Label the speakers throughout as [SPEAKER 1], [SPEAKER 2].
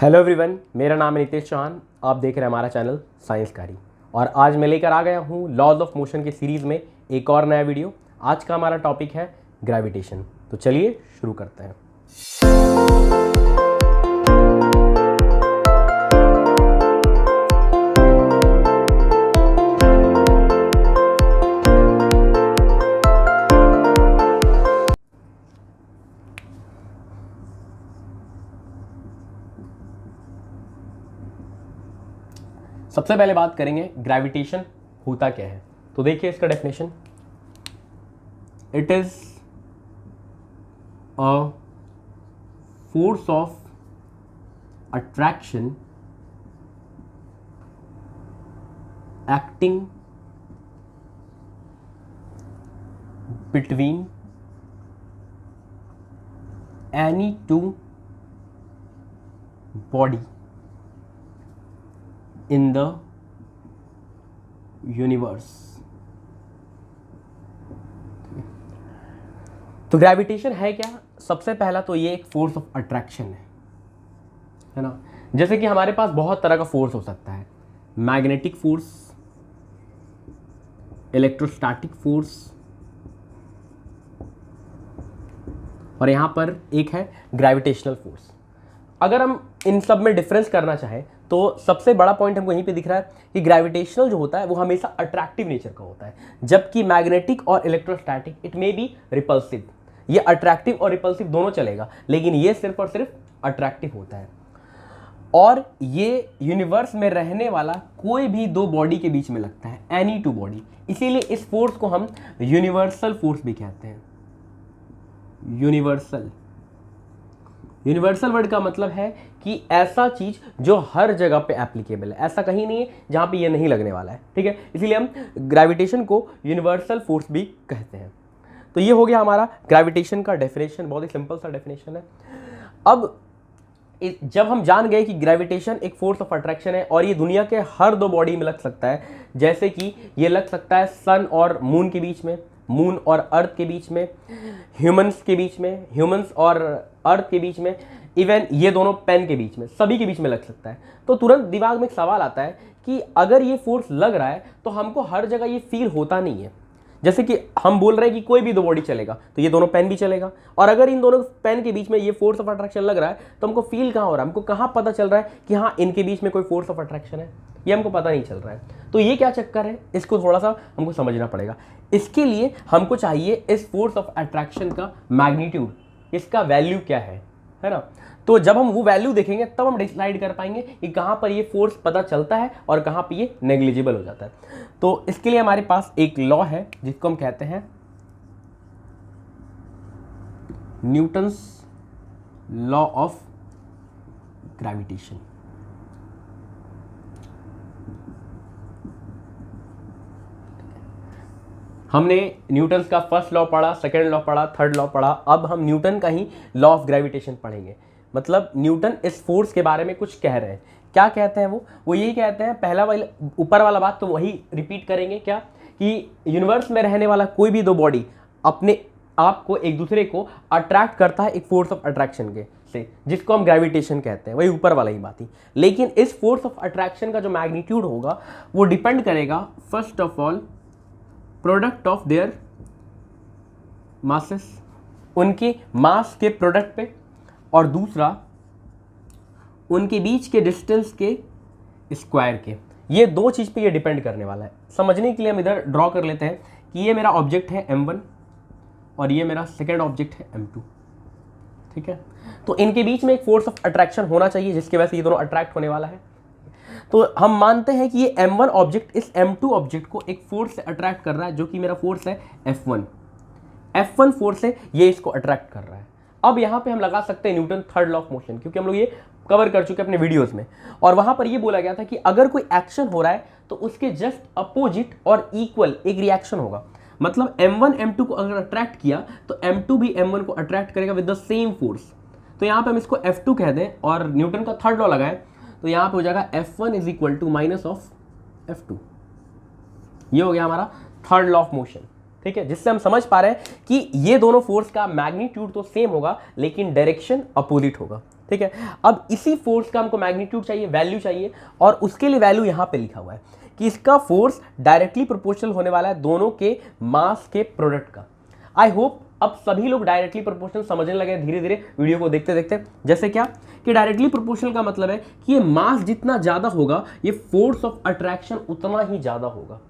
[SPEAKER 1] Hello everyone, मेरा नाम है नितेश चौहान। आप देख रहे हैं हमारा चैनल साइंसकारी और आज मैं लेकर आ गया हूँ लॉज ऑफ मोशन की सीरीज़ में एक और नया वीडियो। आज का हमारा टॉपिक है ग्रेविटेशन। तो चलिए शुरू करते हैं। सबसे पहले बात करेंगे ग्रेविटेशन होता क्या है। तो देखिए इसका definition, it is a force of attraction acting between any two body in the universe। तो ग्रेविटेशन है क्या? सबसे पहला तो ये एक फोर्स ऑफ अट्रैक्शन है ना। जैसे कि हमारे पास बहुत तरह का फोर्स हो सकता है, मैग्नेटिक फोर्स, इलेक्ट्रोस्टैटिक फोर्स, और यहां पर एक है ग्रेविटेशनल फोर्स। अगर हम इन सब में डिफरेंस करना चाहें तो सबसे बड़ा पॉइंट हमको यहीं पे दिख रहा है कि ग्रेविटेशनल जो होता है वो हमेशा अट्रैक्टिव नेचर का होता है, जबकि मैग्नेटिक और electrostatic it may be repulsive. ये अट्रैक्टिव और रिपल्सिव दोनों चलेगा, लेकिन ये सिर्फ और सिर्फ अट्रैक्टिव होता है। और ये यूनिवर्स में रहने वाला कोई भी दो बॉडी के बीच में लगता है, एनी टू बॉडी। इसीलिए इस फोर्स को हम यूनिवर्सल फोर्स भी कहते हैं। यूनिवर्सल वर्ड का मतलब है कि ऐसा चीज जो हर जगह पे एप्लीकेबल है, ऐसा कहीं नहीं है जहां पे ये नहीं लगने वाला है। ठीक है, इसीलिए हम ग्रेविटेशन को यूनिवर्सल फोर्स भी कहते हैं। तो ये हो गया हमारा ग्रेविटेशन का डेफिनेशन, बहुत ही सिंपल सा डेफिनेशन है। अब जब हम जान गए कि ग्रेविटेशन एक फोर्स ऑफ अट्रैक्शन है और ये दुनिया के हर दो बॉडी में लग सकता है, जैसे कि ये लग सकता है सन और मून के बीच में, मून और अर्थ के बीच में, ह्यूमंस के बीच में, ह्यूमंस और अर्थ के बीच में, इवन ये दोनों पेन के बीच में, सभी के बीच में लग सकता है। तो तुरंत दिमाग में एक सवाल आता है कि अगर ये फोर्स लग रहा है तो हमको हर जगह ये फील होता नहीं है। जैसे कि हम बोल रहे हैं कि कोई भी दो बॉडी चलेगा तो ये दोनों पेन भी चलेगा, और अगर इन दोनों पेन के बीच में ये फोर्स ऑफ अट्रैक्शन लग रहा है तो हमको फील कहाँ हो रहा है, हमको कहाँ पता चल रहा है कि हाँ इनके बीच में कोई फोर्स ऑफ अट्रैक्शन है, ये हमको पता नहीं चल रहा है। तो ये क्या चक्कर है, इसको थोड़ा सा हमको समझना पड़ेगा। इसके लिए हमको चाहिए इस फोर्स ऑफ अट्रैक्शन का मैग्नीट्यूड, इसका वैल्यू क्या है ना। तो जब हम वो वैल्यू देखेंगे तब हम डिसाइड कर पाएंगे कि कहाँ पर ये फोर्स पता चलता है और कहाँ पर ये नेग्लिजिबल हो जाता है। तो इसके लिए हमारे पास एक लॉ है जिसको हम कहते हैं न्यूटन्स लॉ ऑफ ग्रेविटेशन। हमने न्यूटन का फर्स्ट लॉ पढ़ा, सेकेंड लॉ पढ़ा, थर्ड लॉ पढ़ा, अब हम न्यूटन का ही लॉ ऑफ ग्रेविटेशन पढ़ेंगे। मतलब न्यूटन इस फोर्स के बारे में कुछ कह रहे हैं। क्या कहते हैं वो यही कहते हैं, पहला वाला ऊपर वाला बात तो वही रिपीट करेंगे, क्या कि यूनिवर्स में रहने वाला कोई भी दो बॉडी अपने आप को एक दूसरे को अट्रैक्ट करता है एक फोर्स ऑफ अट्रैक्शन के से, जिसको हम ग्रेविटेशन कहते हैं। वही ऊपर वाला ही बात ही, लेकिन इस फोर्स ऑफ अट्रैक्शन का जो मैग्नीट्यूड होगा वो डिपेंड करेगा first of all product of their masses, उनके मास के प्रोडक्ट पे, और दूसरा उनके बीच के डिस्टेंस के स्क्वायर के। ये दो चीज़ पे ये डिपेंड करने वाला है। समझने के लिए हम इधर ड्रॉ कर लेते हैं कि ये मेरा ऑब्जेक्ट है m1 और ये मेरा सेकेंड ऑब्जेक्ट है m2। ठीक है, तो इनके बीच में एक फोर्स ऑफ अट्रैक्शन होना चाहिए जिसकी वजह से ये दोनों अट्रैक्ट होने वाला है। तो हम मानते हैं कि ये m1 ऑब्जेक्ट इस m2 ऑब्जेक्ट को एक फोर्स से अट्रैक्ट कर रहा है, जो कि मेरा फोर्स है F1 फोर्स से ये इसको अट्रैक्ट कर रहा है। अब यहाँ पे हम लगा सकते हैं Newton third law of motion, क्योंकि हम लोग ये कवर कर चुके हैं अपने वीडियोस में, और वहाँ पर ये बोला गया था कि अगर कोई एक्शन हो रहा है तो उसके जस्ट अपोजिट और इक्वल एक रिएक्शन होगा। मतलब m1 m2 को अगर अट्रैक्ट किया तो m2 भी m1 को अट्रैक्ट करेगा विद द सेम फोर्स। तो यहाँ पे हम इसको F2 कह दें और न्यूटन का थर्ड लॉ लगाएं तो यहाँ पे हो जाएगा F1 is equal to minus of F2। ये हो गया हमारा थर्ड लॉ ऑफ मोशन। ठीक है, जिससे हम समझ पा रहे हैं कि ये दोनों फोर्स का मैग्नीट्यूड तो सेम होगा लेकिन डायरेक्शन अपोजिट होगा। ठीक है। अब इसी फोर्स का हमको मैग्नीट्यूड चाहिए, वैल्यू चाहिए, और उसके लिए वैल्यू यहाँ पे लिखा हुआ है कि इसका फोर्स डायरेक्टली प्रोपोर्शनल होने वाला है दोनों के मास के प्रोडक्ट का। आई होप अब सभी लोग डायरेक्टली प्रोपोर्शनल समझने लगे धीरे धीरे वीडियो को देखते देखते। जैसे क्या कि डायरेक्टली प्रोपोर्शनल का मतलब है कि ये मास जितना ज़्यादा होगा ये फोर्स ऑफ अट्रैक्शन उतना ही ज़्यादा होगा,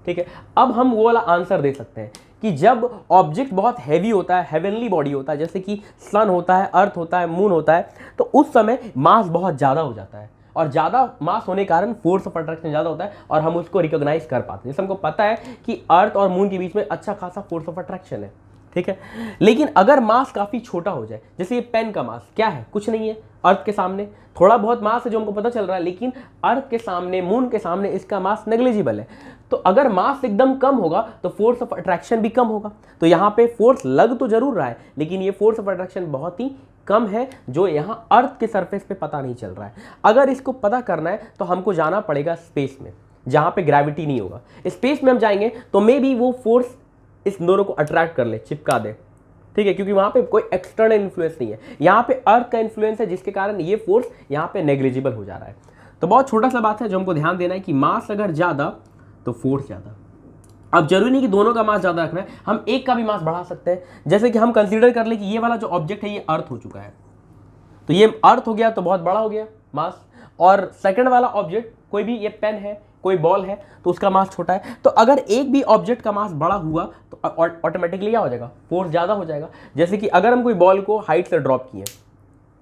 [SPEAKER 1] ठीक है। अब हम वो वाला आंसर दे सकते हैं कि जब ऑब्जेक्ट बहुत हैवी होता है, हेवनली बॉडी होता है, जैसे कि सन होता है, अर्थ होता है, मून होता है, तो उस समय मास बहुत ज़्यादा हो जाता है, और ज़्यादा मास होने के कारण फोर्स ऑफ अट्रैक्शन ज़्यादा होता है और हम उसको रिकॉग्नाइज कर पाते हैं। जैसे हमको पता है कि अर्थ और मून के बीच में अच्छा खासा फोर्स ऑफ अट्रैक्शन है, ठीक है। लेकिन अगर मास काफ़ी छोटा हो जाए, जैसे ये पेन का मास क्या है, कुछ नहीं है, अर्थ के सामने थोड़ा बहुत मास है जो हमको पता चल रहा है, लेकिन अर्थ के सामने, मून के सामने इसका मास नेग्लिजिबल है। तो अगर मास एकदम कम होगा तो फोर्स ऑफ अट्रैक्शन भी कम होगा। तो यहाँ पे फोर्स लग तो जरूर रहा है, लेकिन ये फोर्स ऑफ अट्रैक्शन बहुत ही कम है, जो यहाँ अर्थ के सरफेस पे पता नहीं चल रहा है। अगर इसको पता करना है तो हमको जाना पड़ेगा स्पेस में, जहाँ पे ग्रेविटी नहीं होगा। स्पेस में हम जाएंगे तो मे बी वो फोर्स इस दोनों को अट्रैक्ट कर ले, चिपका दे, ठीक है, क्योंकि वहाँ पे कोई एक्सटर्नल इन्फ्लुएंस नहीं है, यहाँ पे अर्थ का इन्फ्लुएंस है, जिसके कारण ये फोर्स यहाँ पे नेग्लिजिबल हो जा रहा है। तो बहुत छोटा सा बात है जो हमको ध्यान देना है कि मास अगर ज़्यादा तो फोर्स ज़्यादा। अब जरूरी नहीं कि दोनों का मास ज़्यादा रखना है, हम एक का भी मास बढ़ा सकते हैं। जैसे कि हम कंसीडर कर ले कि ये वाला जो ऑब्जेक्ट है ये अर्थ हो चुका है, तो ये अर्थ हो गया तो बहुत बड़ा हो गया मास, और सेकंड वाला ऑब्जेक्ट कोई भी, ये पेन है, कोई बॉल है, तो उसका मास छोटा है। तो अगर एक भी ऑब्जेक्ट का मास बड़ा हुआ तो ऑटोमेटिकली क्या हो जाएगा, फोर्स ज़्यादा हो जाएगा। जैसे कि अगर हम कोई बॉल को हाइट से ड्रॉप किए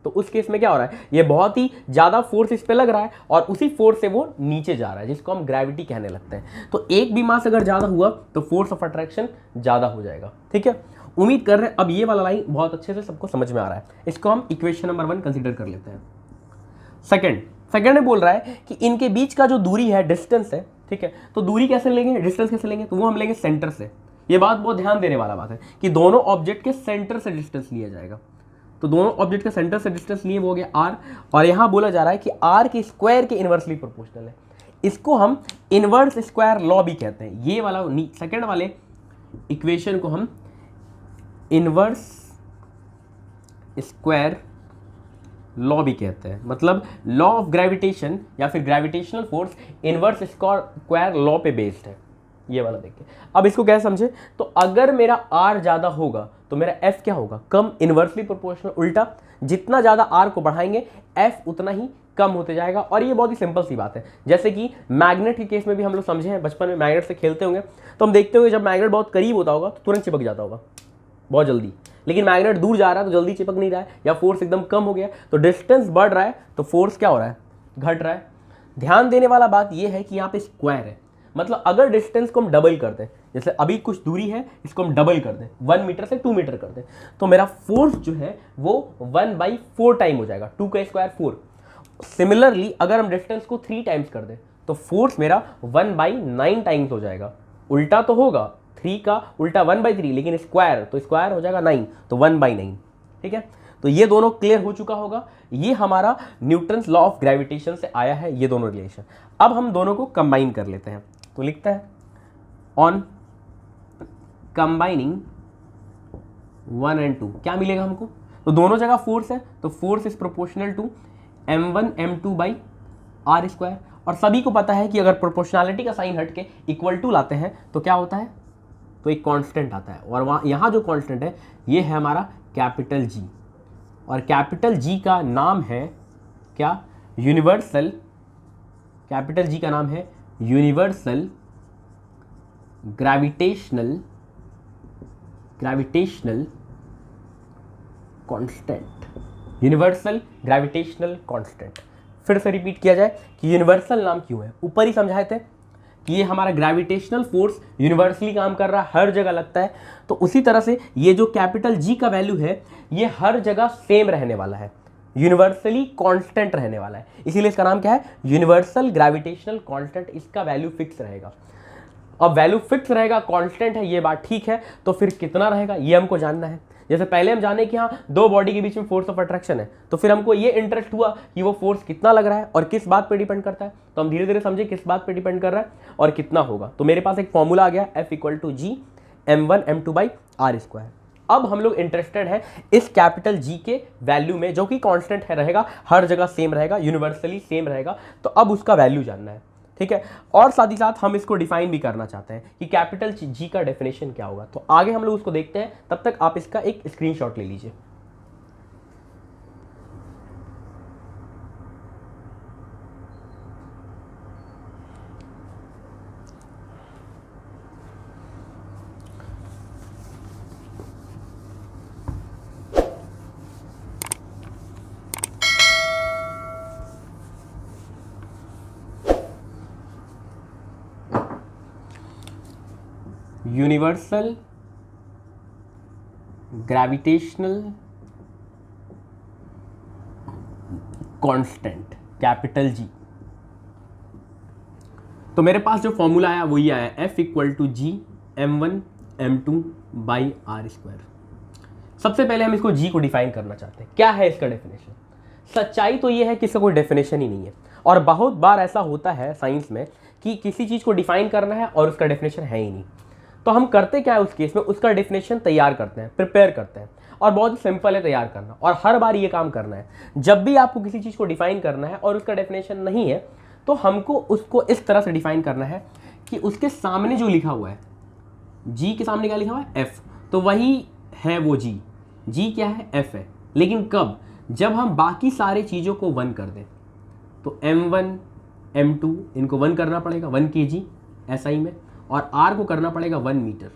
[SPEAKER 1] तो उस केस में क्या हो रहा है, ये बहुत ही ज़्यादा फोर्स इस पे लग रहा है और उसी फोर्स से वो नीचे जा रहा है, जिसको हम ग्रेविटी कहने लगते हैं। तो एक भी मास अगर ज़्यादा हुआ तो फोर्स ऑफ अट्रैक्शन ज़्यादा हो जाएगा, ठीक है। उम्मीद कर रहे हैं अब ये वाला लाइन बहुत अच्छे से सबको समझ में आ रहा है। इसको हम इक्वेशन नंबर 1 कंसिडर कर लेते हैं। सेकंड में बोल रहा है कि इनके बीच का जो दूरी है, डिस्टेंस है, ठीक है। तो दूरी कैसे लेंगे, डिस्टेंस कैसे लेंगे, तो वो हम लेंगे सेंटर से। ये बात बहुत ध्यान देने वाला बात है कि दोनों ऑब्जेक्ट के सेंटर से डिस्टेंस लिया जाएगा। तो दोनों ऑब्जेक्ट के सेंटर से डिस्टेंस लिए, वो हो गया आर, और यहाँ बोला जा रहा है कि आर के स्क्वायर के इनवर्सली प्रोपोर्शनल है। इसको हम इनवर्स स्क्वायर लॉ भी कहते हैं। ये वाला सेकंड वाले इक्वेशन को हम इनवर्स स्क्वायर लॉ भी कहते हैं, मतलब लॉ ऑफ ग्रेविटेशन या फिर gravitational force inverse square law पे बेस्ड है। ये वाला देखिए। अब इसको क्या समझे, तो अगर मेरा आर ज़्यादा होगा तो मेरा एफ क्या होगा, कम, इनवर्सली प्रोपोर्शनल, उल्टा। जितना ज़्यादा आर को बढ़ाएंगे एफ उतना ही कम होते जाएगा। और ये बहुत ही सिंपल सी बात है, जैसे कि मैग्नेट के केस में भी हम लोग समझे हैं, बचपन में मैग्नेट से खेलते होंगे तो हम देखते होंगे जब मैग्नेट बहुत करीब होता होगा तो तुरंत चिपक जाता होगा बहुत जल्दी, लेकिन मैग्नेट दूर जा रहा है तो जल्दी चिपक नहीं रहा है, या फोर्स एकदम कम हो गया। तो डिस्टेंस बढ़ रहा है तो फोर्स क्या हो रहा है, घट रहा है। ध्यान देने वाला बात यह है कि यहाँ पे स्क्वायर है, मतलब अगर डिस्टेंस को हम डबल कर दें, जैसे अभी कुछ दूरी है इसको हम डबल कर दें, 1 मीटर से 2 मीटर कर दें, तो मेरा फोर्स जो है वो 1/4 टाइम हो जाएगा, 2 का स्क्वायर 4। सिमिलरली अगर हम डिस्टेंस को 3 टाइम्स कर दें तो फोर्स मेरा 1/9 टाइम्स हो जाएगा। उल्टा तो होगा, 3 का उल्टा 1/3, लेकिन स्क्वायर तो स्क्वायर हो जाएगा 9, तो 1/9, ठीक है। तो ये दोनों क्लियर हो चुका होगा। ये हमारा न्यूटन्स लॉ ऑफ ग्रेविटेशन से आया है, ये दोनों रिलेशन। अब हम दोनों को कंबाइन कर लेते हैं, तो लिखता है ऑन कंबाइनिंग 1 and 2 क्या मिलेगा हमको, तो दोनों जगह फोर्स है, तो force is proportional to m1 m2 by r square. और सभी को पता है कि अगर प्रोपोर्शनैलिटी का साइन हट के इक्वल टू लाते हैं तो क्या होता है, तो एक कांस्टेंट आता है, और वहाँ यहाँ जो कांस्टेंट है ये है हमारा कैपिटल जी, और कैपिटल जी का नाम है क्या, यूनिवर्सल। कैपिटल जी का नाम है universal gravitational constant, universal gravitational constant. फिर से रिपीट किया जाए कि यूनिवर्सल नाम क्यों है, ऊपर ही समझाए थे कि ये हमारा ग्रेविटेशनल फोर्स यूनिवर्सली काम कर रहा है, हर जगह लगता है। तो उसी तरह से ये जो कैपिटल जी का वैल्यू है ये हर जगह सेम रहने वाला है, यूनिवर्सली कांस्टेंट रहने वाला है, इसीलिए इसका नाम क्या है, यूनिवर्सल ग्रेविटेशनल कांस्टेंट। इसका वैल्यू फिक्स रहेगा। अब वैल्यू फिक्स रहेगा, कांस्टेंट है, ये बात ठीक है, तो फिर कितना रहेगा ये हमको जानना है। जैसे पहले हम जाने कि हाँ दो बॉडी के बीच में फोर्स ऑफ अट्रैक्शन है, तो फिर हमको ये इंटरेस्ट हुआ कि वो फोर्स कितना लग रहा है और किस बात पे डिपेंड करता है। तो हम धीरे धीरे समझे किस बात पे डिपेंड कर रहा है और कितना होगा। तो मेरे पास एक फॉर्मूला आ गया, F = G m1 m2 by r square. अब हम लोग इंटरेस्टेड हैं इस कैपिटल जी के वैल्यू में, जो कि कांस्टेंट है, रहेगा हर जगह सेम रहेगा, यूनिवर्सली सेम रहेगा। तो अब उसका वैल्यू जानना है, ठीक है। और साथ ही साथ हम इसको डिफाइन भी करना चाहते हैं कि कैपिटल जी का डेफिनेशन क्या होगा। तो आगे हम लोग उसको देखते हैं, तब तक आप इसका एक स्क्रीनशॉट ले लीजिए। Universal gravitational constant capital G. तो मेरे पास जो फॉर्मूला आया वो ये आया, F equal to G m1 m2 by r square. सबसे पहले हम इसको जी को डिफाइन करना चाहते हैं, क्या है इसका डेफिनेशन। सच्चाई तो ये है कि इसका कोई डेफिनेशन ही नहीं है, और बहुत बार ऐसा होता है साइंस में कि किसी चीज़ को डिफाइन करना है और उसका डेफिनेशन है ही नहीं। तो हम करते क्या है उस केस में, उसका डेफिनेशन तैयार करते हैं, प्रिपेयर करते हैं, और बहुत ही सिंपल है तैयार करना, और हर बार ये काम करना है। जब भी आपको किसी चीज़ को डिफाइन करना है और उसका डेफिनेशन नहीं है, तो हमको उसको इस तरह से डिफाइन करना है कि उसके सामने जो लिखा हुआ है, जी के सामने क्या लिखा हुआ है, एफ, तो वही है वो जी। जी क्या है, एफ है। लेकिन कब, जब हम बाकी सारे चीज़ों को 1 कर दें। तो m1 m2 इनको 1 करना पड़ेगा 1 kg SI में, और R को करना पड़ेगा 1 मीटर।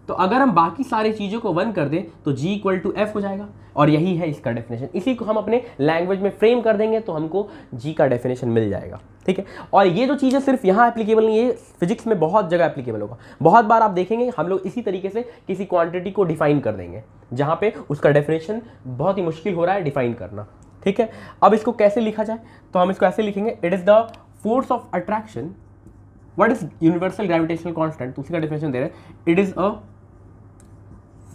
[SPEAKER 1] तो अगर हम बाकी सारी चीज़ों को 1 कर दें तो G इक्वल टू F हो जाएगा, और यही है इसका डेफिनेशन। इसी को हम अपने लैंग्वेज में फ्रेम कर देंगे तो हमको G का डेफिनेशन मिल जाएगा, ठीक है। और ये जो चीज़ें सिर्फ यहाँ एप्लीकेबल नहीं है, फिजिक्स में बहुत जगह एप्लीकेबल होगा। बहुत बार आप देखेंगे हम लोग इसी तरीके से किसी क्वांटिटी को डिफाइन कर देंगे जहाँ पे उसका डेफिनेशन बहुत ही मुश्किल हो रहा है डिफाइन करना, ठीक है। अब इसको कैसे लिखा जाए, तो हम इसको ऐसे लिखेंगे, it is the force of attraction. What is universal gravitational constant, तो उसी का डेफिनेशन दे रहे हैं, it is a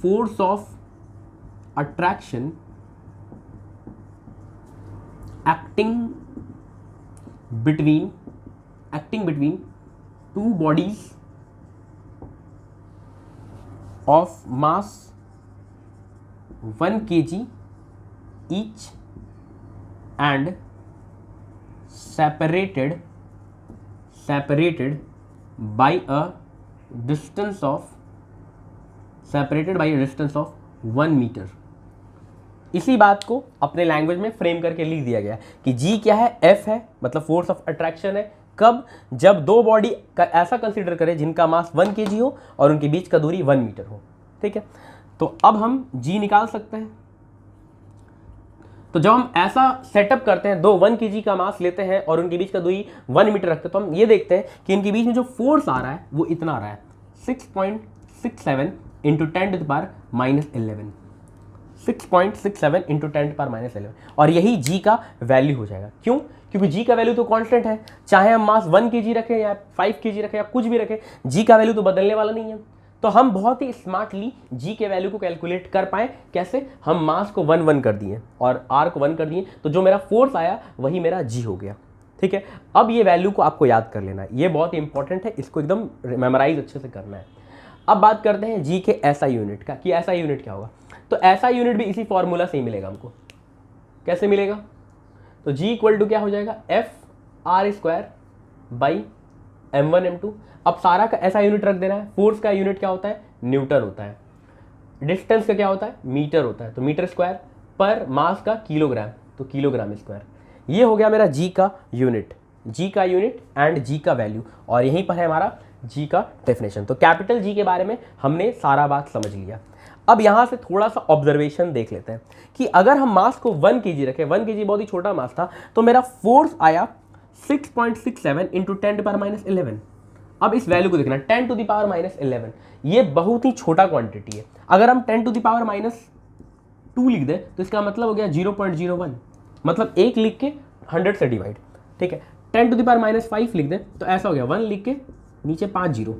[SPEAKER 1] force of attraction acting between two bodies of mass 1 kg each and separated by a distance of 1 metre. इसी बात को अपने language में फ्रेम करके लिख दिया गया कि जी क्या है, एफ है, मतलब फोर्स ऑफ अट्रैक्शन है। कब, जब दो बॉडी का ऐसा कंसीडर करें जिनका मास 1 kg हो और उनके बीच का दूरी 1 मीटर हो, ठीक है। तो अब हम जी निकाल सकते हैं। तो जब हम ऐसा सेटअप करते हैं, दो 1 kg का मास लेते हैं और उनके बीच का दूरी 1 मीटर रखते हैं, तो हम ये देखते हैं कि इनके बीच में जो फोर्स आ रहा है वो इतना आ रहा है, 6.67 into 10 to the power -11, 6.67 into 10 to the power -11, और यही जी का वैल्यू हो जाएगा। क्यों? क्योंकि जी का वैल्यू तो कांस्टेंट है, चाहे हम मास 1 kg रखें या 5 kg रखें या कुछ भी रखें, जी का वैल्यू तो बदलने वाला नहीं है। तो हम बहुत ही स्मार्टली जी के वैल्यू को कैलकुलेट कर पाए। कैसे? हम मास को 1 कर दिए और आर को 1 कर दिए, तो जो मेरा फोर्स आया वही मेरा जी हो गया, ठीक है। अब ये वैल्यू को आपको याद कर लेना है, ये बहुत ही इंपॉर्टेंट है, इसको एकदम मेमोराइज अच्छे से करना है। अब बात करते हैं जी के एसआई यूनिट का, कि एसआई यूनिट क्या होगा। तो एसआई यूनिट भी इसी फॉर्मूला से ही मिलेगा हमको। कैसे मिलेगा? तो जी इक्वल टू क्या हो जाएगा, F R square by m1 m2। अब सारा का ऐसा यूनिट रख देना है। फोर्स का यूनिट क्या होता है, न्यूटन होता है। डिस्टेंस का क्या होता है, मीटर होता है, तो मीटर स्क्वायर। पर मास का किलोग्राम, तो किलोग्राम स्क्वायर। ये हो गया मेरा जी का यूनिट, जी का यूनिट एंड जी का वैल्यू, और यहीं पर है हमारा जी का डेफिनेशन। तो कैपिटल जी के बारे में हमने सारा बात समझ लिया। अब यहाँ से थोड़ा सा ऑब्जर्वेशन देख लेते हैं कि अगर हम मास को 1 kg रखें, 1 kg बहुत ही छोटा मास था, तो मेरा फोर्स आया 6.67 इंटू 10 टू पावर -11। अब इस वैल्यू को देखना, 10 टू द पावर -11, ये बहुत ही छोटा क्वांटिटी है। अगर हम 10 टू द पावर -2 लिख दें तो इसका मतलब हो गया 0.01, मतलब 1 लिख के 100 से डिवाइड, ठीक है। 10 टू द पावर -5 लिख दें तो ऐसा हो गया 1 लिख के नीचे 5 जीरो,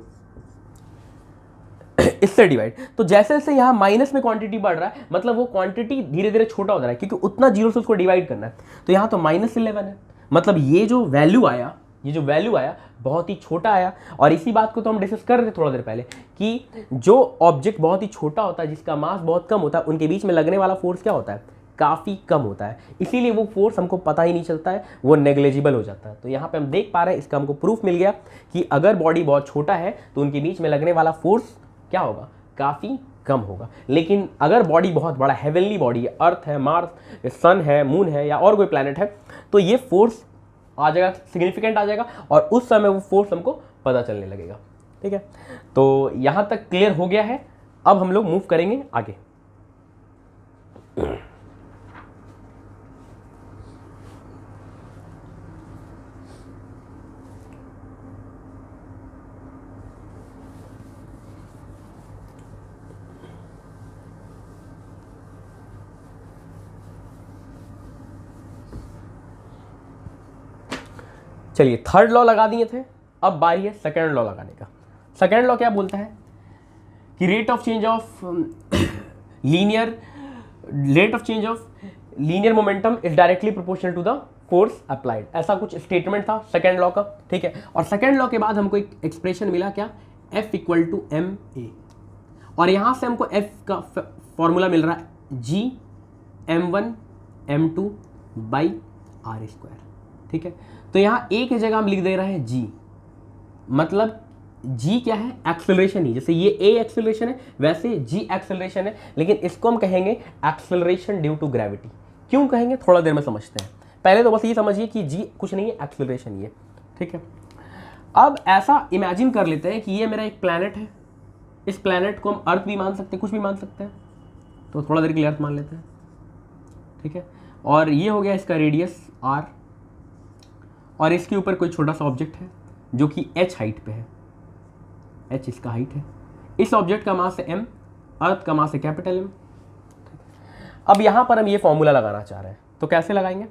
[SPEAKER 1] इससे डिवाइड। तो जैसे जैसे यहाँ माइनस में क्वांटिटी बढ़ रहा है, मतलब वो क्वांटिटी धीरे धीरे छोटा हो रहा है, क्योंकि उतना जीरो से उसको डिवाइड करना है। तो यहाँ तो -11 है, मतलब ये जो वैल्यू आया ये जो वैल्यू आया बहुत ही छोटा आया। और इसी बात को तो हम डिस्कस कर रहे थे थोड़ा देर पहले कि जो ऑब्जेक्ट बहुत ही छोटा होता है, जिसका मास बहुत कम होता है, उनके बीच में लगने वाला फोर्स क्या होता है, काफ़ी कम होता है। इसीलिए वो फोर्स हमको पता ही नहीं चलता है, वो नेग्लिजिबल हो जाता है। तो यहाँ पे हम देख पा रहे हैं, इसका हमको प्रूफ मिल गया कि अगर बॉडी बहुत छोटा है तो उनके बीच में लगने वाला फोर्स क्या होगा, काफ़ी कम होगा। लेकिन अगर बॉडी बहुत बड़ा, हेवनली बॉडी है, अर्थ है, मार्स, सन है, मून है या और कोई प्लैनेट है, तो ये फोर्स आ जाएगा, सिग्निफिकेंट आ जाएगा और उस समय वो फोर्स हमको पता चलने लगेगा। ठीक है, तो यहाँ तक क्लियर हो गया है। अब हम लोग मूव करेंगे आगे। चलिए, थर्ड लॉ लगा दिए थे, अब बारी है सेकेंड लॉ लगाने का। सेकेंड लॉ क्या बोलता है कि rate of change of linear momentum is directly proportional to the force applied. ऐसा कुछ स्टेटमेंट था सेकेंड लॉ का। ठीक है, और सेकेंड लॉ के बाद हमको एक एक्सप्रेशन मिला क्या, F equal to m a, और यहां से हमको F का फॉर्मूला मिल रहा है G m1 m2 by r square. ठीक है, तो यहाँ ए की जगह हम लिख दे रहे हैं G, मतलब G क्या है, एक्सेलरेशन ही। जैसे ये A एक्सेलरेशन है वैसे G एक्सेलरेशन है, लेकिन इसको हम कहेंगे एक्सेलरेशन ड्यू टू ग्रेविटी। क्यों कहेंगे, थोड़ा देर में समझते हैं। पहले तो बस ये समझिए कि G कुछ नहीं है, एक्सेलरेशन ही है। ठीक है, अब ऐसा इमेजिन कर लेते हैं कि ये मेरा एक प्लैनेट है। इस प्लैनेट को हम अर्थ भी मान सकते हैं, कुछ भी मान सकते हैं, तो थोड़ा देर के लिए अर्थ मान लेते हैं। ठीक है, और ये हो गया इसका रेडियस r, और इसके ऊपर कोई छोटा सा ऑब्जेक्ट है जो कि h हाइट पे है, h इसका हाइट है। इस ऑब्जेक्ट का मास है m, अर्थ का मास है कैपिटल M। अब यहाँ पर हम ये फॉर्मूला लगाना चाह रहे हैं, तो कैसे लगाएंगे,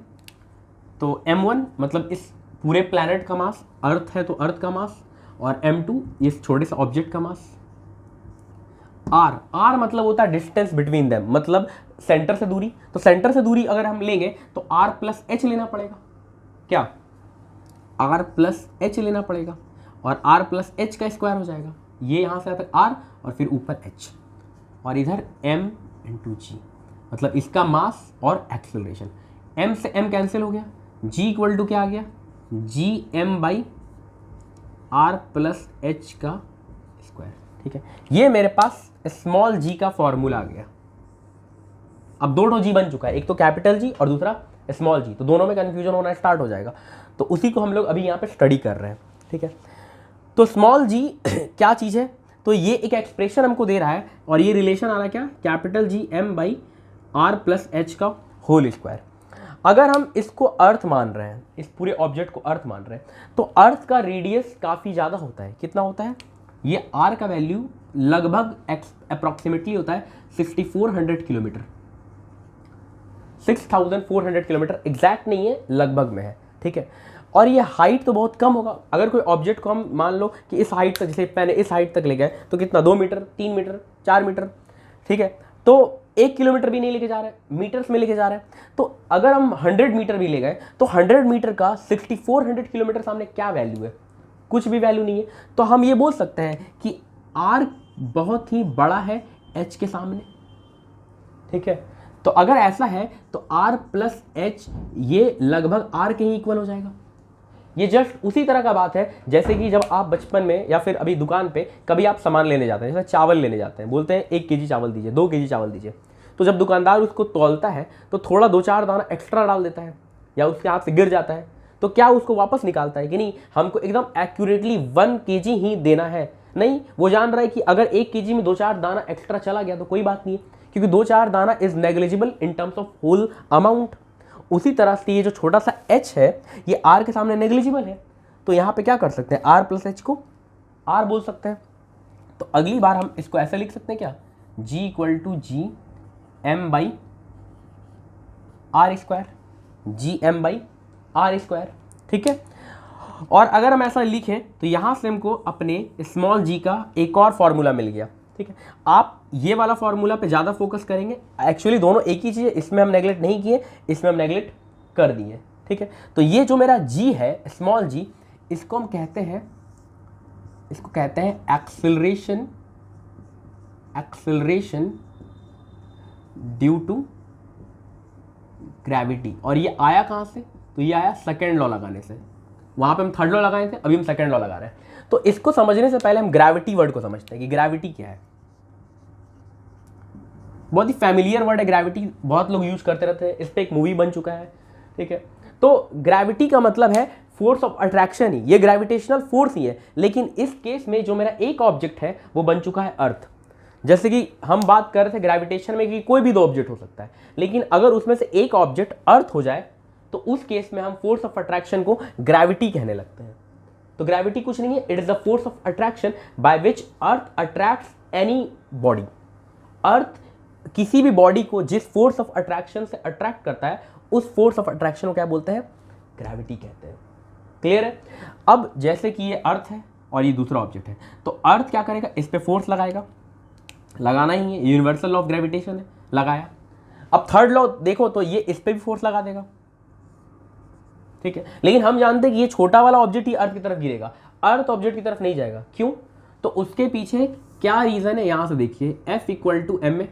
[SPEAKER 1] तो m1 मतलब इस पूरे प्लैनेट का मास, अर्थ है तो अर्थ का मास, और m2 इस छोटे से ऑब्जेक्ट का मास, r मतलब होता है डिस्टेंस बिटवीन देम, मतलब सेंटर से दूरी। तो सेंटर से दूरी अगर हम लेंगे तो r प्लस h लेना पड़ेगा, क्या, r प्लस h लेना पड़ेगा, और r प्लस h का स्क्वायर हो जाएगा। ये यहाँ से आता है r और फिर ऊपर h, और इधर m इंटू जी, मतलब इसका मास और एक्सेलरेशन। m से m कैंसिल हो गया, g इक्वल टू क्या आ गया, जी m by r plus h का स्क्वायर। ठीक है, ये मेरे पास स्मॉल g का फॉर्मूला आ गया। अब दो जी बन चुका है, एक तो कैपिटल जी और दूसरा स्मॉल जी, तो दोनों में कन्फ्यूजन होना स्टार्ट हो जाएगा, तो उसी को हम लोग अभी यहाँ पे स्टडी कर रहे हैं। ठीक है, तो स्मॉल जी क्या चीज़ है, तो ये एक एक्सप्रेशन हमको दे रहा है, और ये रिलेशन आ रहा है क्या, capital G m by r plus h का होल स्क्वायर। अगर हम इसको अर्थ मान रहे हैं, इस पूरे ऑब्जेक्ट को अर्थ मान रहे हैं, तो अर्थ का रेडियस काफ़ी ज़्यादा होता है। कितना होता है, ये r का वैल्यू लगभग अप्रॉक्सीमेटली होता है 6400 किलोमीटर, 6400 किलोमीटर, एग्जैक्ट नहीं है, लगभग में है। ठीक है, और ये हाइट तो बहुत कम होगा। अगर कोई ऑब्जेक्ट को हम मान लो कि इस हाइट तक, जैसे मैंने इस हाइट तक ले गए, तो कितना, 2 मीटर, 3 मीटर, 4 मीटर। ठीक है, तो 1 किलोमीटर भी नहीं लेके जा रहे हैं, मीटर्स में लेके जा रहे हैं। तो अगर हम 100 मीटर भी ले गए, तो 100 मीटर का 6400 किलोमीटर सामने क्या वैल्यू है, कुछ भी वैल्यू नहीं है। तो हम ये बोल सकते हैं कि r बहुत ही बड़ा है h के सामने। ठीक है, तो अगर ऐसा है तो r प्लस h ये लगभग r के ही इक्वल हो जाएगा। ये जस्ट उसी तरह का बात है जैसे कि जब आप बचपन में या फिर अभी दुकान पे कभी आप सामान लेने जाते हैं, जैसे चावल लेने जाते हैं, बोलते हैं 1 केजी चावल दीजिए, 2 केजी चावल दीजिए, तो जब दुकानदार उसको तौलता है तो थोड़ा 2-4 दाना एक्स्ट्रा डाल देता है या उसके हाथ से गिर जाता है, तो क्या उसको वापस निकालता है कि नहीं, हमको एकदम एक्यूरेटली 1 केजी ही देना है? नहीं, वो जान रहा है कि अगर 1 केजी में 2-4 दाना एक्स्ट्रा चला गया तो कोई बात नहीं है, क्योंकि 2-4 दाना is negligible in terms of whole amount. उसी तरह से ये जो छोटा सा h है ये r के सामने नेग्लिजिबल है, तो यहाँ पे क्या कर सकते हैं, r प्लस h को r बोल सकते हैं। तो अगली बार हम इसको ऐसे लिख सकते हैं क्या, g equal to G m by r square, G m by r square. ठीक है, और अगर हम ऐसा लिखें तो यहाँ से हमको अपने स्मॉल g का एक और फॉर्मूला मिल गया। ठीक है, आप ये वाला फॉर्मूला पे ज़्यादा फोकस करेंगे, एक्चुअली दोनों एक ही चीज़ है, इसमें हम नेगलेक्ट नहीं किए, इसमें हम नेगलेक्ट कर दिए। ठीक है, तो ये जो मेरा g है स्मॉल g, इसको हम कहते हैं, इसको कहते हैं acceleration, acceleration due to gravity. और ये आया कहाँ से? तो ये आया सेकेंड लॉ लगाने से। वहाँ पे हम थर्ड लॉ लगाए थे, अभी हम सेकेंड लॉ लगा रहे हैं। तो इसको समझने से पहले हम ग्रेविटी वर्ड को समझते हैं कि ग्रेविटी क्या है। बहुत ही फैमिलियर वर्ड है ग्रेविटी, बहुत लोग यूज करते रहते हैं, इस पर एक मूवी बन चुका है, ठीक है। तो ग्रेविटी का मतलब है फोर्स ऑफ अट्रैक्शन ही, ये ग्रेविटेशनल फोर्स ही है। लेकिन इस केस में जो मेरा एक ऑब्जेक्ट है वो बन चुका है अर्थ। जैसे कि हम बात कर रहे थे ग्रेविटेशन में कि कोई भी दो ऑब्जेक्ट हो सकता है, लेकिन अगर उसमें से एक ऑब्जेक्ट अर्थ हो जाए तो उस केस में हम फोर्स ऑफ अट्रैक्शन को ग्रेविटी कहने लगते हैं। तो ग्रेविटी कुछ नहीं है, it is the force of attraction by which earth attracts any body. Earth किसी भी बॉडी को जिस फोर्स ऑफ अट्रैक्शन से अट्रैक्ट करता है, उस फोर्स ऑफ अट्रैक्शन को क्या बोलते हैं? ग्रेविटी कहते हैं। क्लियर है? अब जैसे कि ये अर्थ है और ये दूसरा ऑब्जेक्ट है, तो अर्थ क्या करेगा? इस पे फोर्स लगाएगा, लगाना ही है, यूनिवर्सल लॉ ऑफ ग्रेविटेशन है, लगाया। अब थर्ड लॉ देखो तो ये इस पे भी फोर्स लगा देगा, ठीक है। लेकिन हम जानते हैं कि ये छोटा वाला ऑब्जेक्ट ही अर्थ की तरफ गिरेगा, अर्थ ऑब्जेक्ट की तरफ नहीं जाएगा। क्यों? तो उसके पीछे क्या रीजन है, यहां से देखिए, F इक्वल टू एम में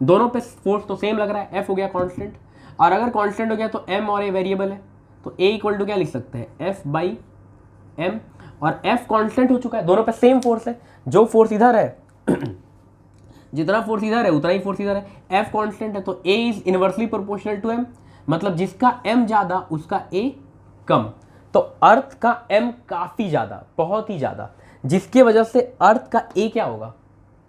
[SPEAKER 1] दोनों पे फोर्स तो सेम लग रहा है, F हो गया कांस्टेंट, और अगर कांस्टेंट हो गया तो M और A वेरिएबल है, तो A इक्वल टू क्या लिख सकते हैं? F बाई एम, और F कांस्टेंट हो चुका है, दोनों पे सेम फोर्स है। जो फोर्स इधर है जितना फोर्स इधर है उतना ही फोर्स इधर है, F कांस्टेंट है, तो A is inversely proportional to M, मतलब जिसका M ज्यादा उसका A कम। तो अर्थ का M काफी ज्यादा, बहुत ही ज्यादा, जिसकी वजह से अर्थ का A क्या होगा?